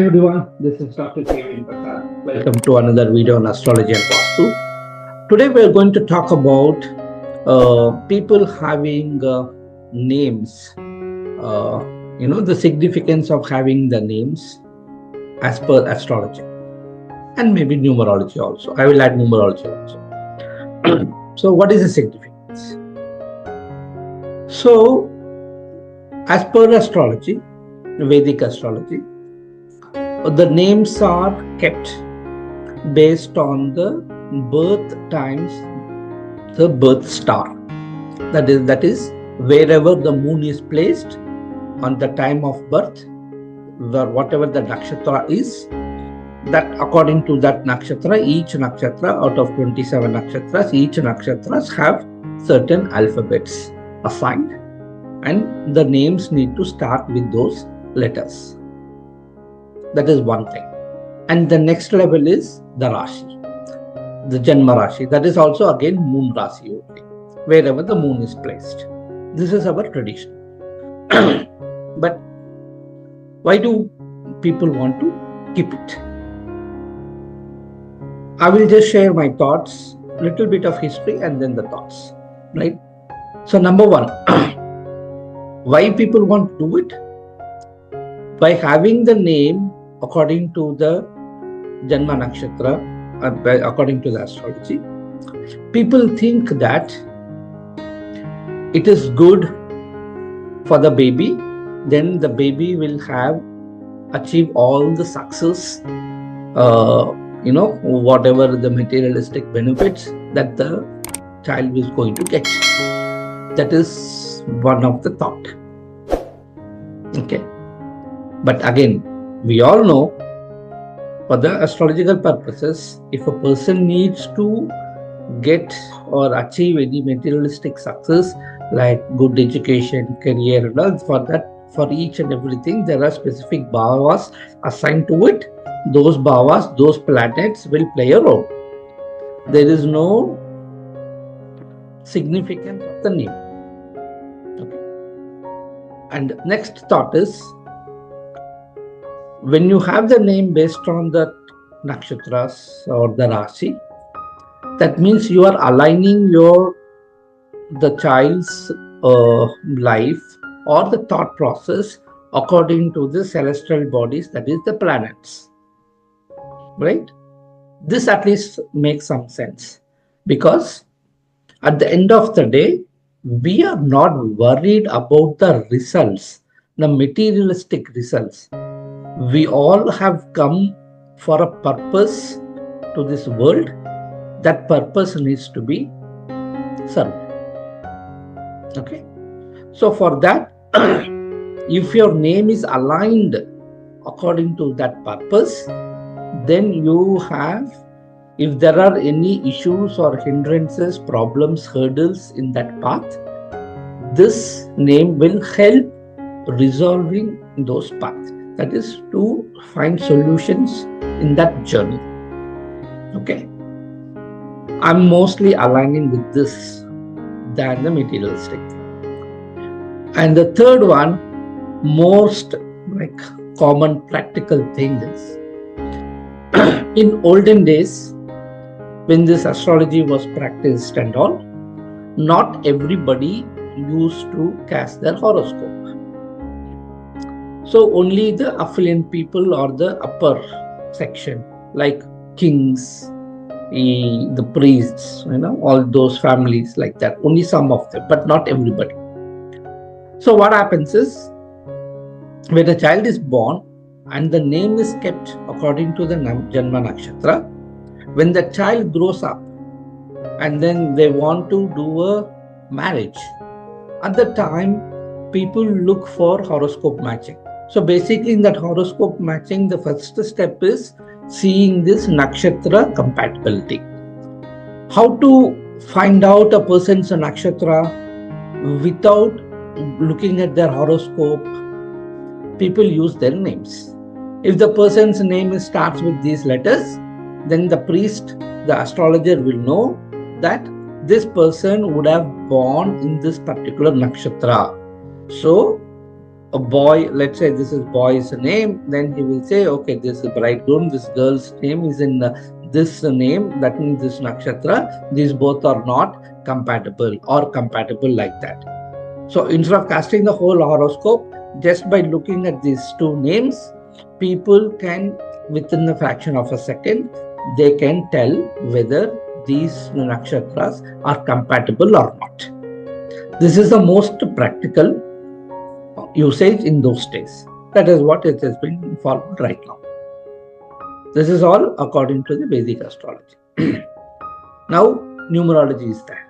everyone, this is Dr.K.V.N.PRASAD. Welcome to another video on astrology and Vastu. Today we are going to talk about people having names, the significance of having the names as per astrology, and maybe numerology also. I will add numerology also. So what is the significance? So as per astrology, Vedic astrology, the names are kept based on the birth times, the birth star. That is wherever the moon is placed on the time of birth, whatever the nakshatra is, that according to that nakshatra, each nakshatra out of 27 nakshatras, each nakshatras have certain alphabets assigned, and the names need to start with those letters. That is one thing. And the next level is the Rashi, the Janma Rashi. That is also again Moon Rashi, wherever the moon is placed. This is our tradition. But why do people want to keep it? I will just share my thoughts, little bit of history and then the thoughts, right? So number one, why people want to do it? By having the name according to the Janma Nakshatra, according to the astrology, people think that it is good for the baby, then the baby will achieve all the success, whatever the materialistic benefits that the child is going to get. That is one of the thought. Okay. But again, we all know, for the astrological purposes, if a person needs to get or achieve any materialistic success like good education, career, and all, for that, for each and everything, there are specific bhavas assigned to it. Those bhavas, those planets will play a role. There is no significance of the name. Okay. And next thought is, when you have the name based on the nakshatras or the Rashi, that means you are aligning the child's life or the thought process according to the celestial bodies, that is the planets, right? This at least makes some sense, because at the end of the day, we are not worried about the results, the materialistic results. We all have come for a purpose to this world. That purpose needs to be served. Okay. So for that, if your name is aligned according to that purpose, then you have, if there are any issues or hindrances, problems, hurdles in that path, this name will help resolving those paths. That is to find solutions in that journey. Okay. I'm mostly aligning with this than the materialistic. And the third one, most common practical thing is, in olden days, when this astrology was practiced and all, not everybody used to cast their horoscope. So only the affluent people or the upper section, like kings, the priests, all those families like that, only some of them, but not everybody. So what happens is, when a child is born and the name is kept according to the Janma Nakshatra, when the child grows up and then they want to do a marriage, at the time people look for horoscope matching. So basically in that horoscope matching, the first step is seeing this nakshatra compatibility. How to find out a person's nakshatra without looking at their horoscope? People use their names. If the person's name starts with these letters, then the priest, the astrologer will know that this person would have born in this particular nakshatra. So a boy, let's say this is boy's name, then he will say, okay, this is bridegroom, this girl's name is in this name, that means this nakshatra, these both are not compatible or compatible like that. So instead of casting the whole horoscope, just by looking at these two names, people can, within the fraction of a second, they can tell whether these nakshatras are compatible or not. This is the most practical usage in those days. That is what it has been followed right now. This is all according to the Vedic astrology. Now, numerology is there.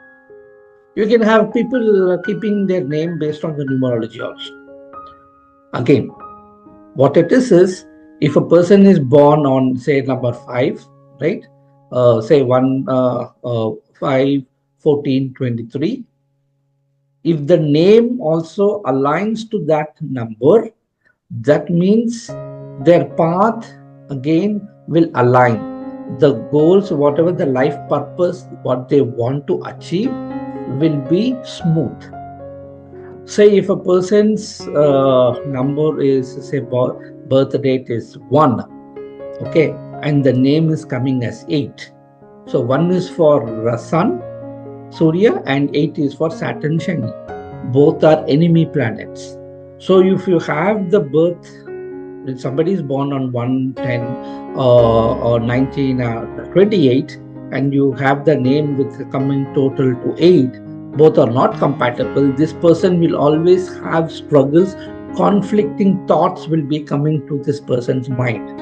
You can have people keeping their name based on the numerology also. Again, what it is if a person is born on, say, number 5, right? Say 1, 5, 14, 23. If the name also aligns to that number, that means their path again will align. The goals, whatever the life purpose, what they want to achieve will be smooth. Say if a person's number is, say, birth date is 1, okay, and the name is coming as 8. So 1 is for Sun, Surya, and 8 is for Saturn, Shani. Both are enemy planets. So if you have the birth, if somebody is born on 1, 10, or 19, 28, and you have the name with coming total to 8, both are not compatible. This person will always have struggles. Conflicting thoughts will be coming to this person's mind.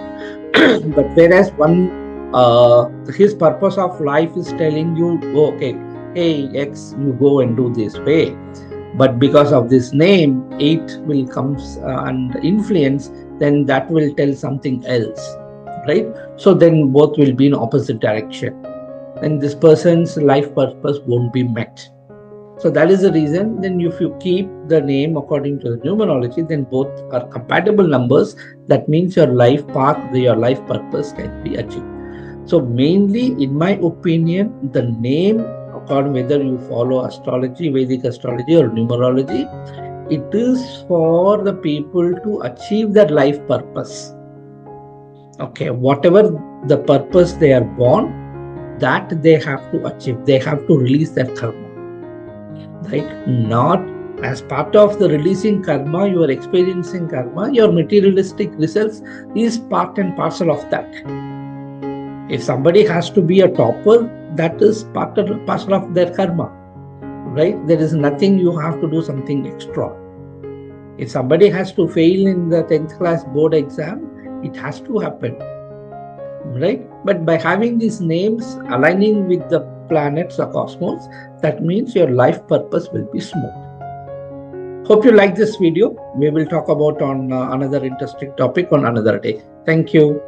But whereas his purpose of life is telling you, okay, hey X, you go and do this way. But because of this name, 8 will come and influence, then that will tell something else, right? So then both will be in opposite direction. And this person's life purpose won't be met. So that is the reason, then if you keep the name according to the numerology, then both are compatible numbers. That means your life path, your life purpose can be achieved. So mainly, in my opinion, the name, according whether you follow astrology, Vedic astrology or numerology, it is for the people to achieve their life purpose. Okay, whatever the purpose they are born, that they have to achieve. They have to release their karma. Right? Not as part of the releasing karma, you are experiencing karma, your materialistic results is part and parcel of that. If somebody has to be a topper, that is part and parcel of their karma. Right? There is nothing you have to do something extra. If somebody has to fail in the 10th class board exam, it has to happen. Right? But by having these names aligning with the planets or cosmos, that means your life purpose will be smooth. Hope you like this video. We will talk about on another interesting topic on another day. Thank you.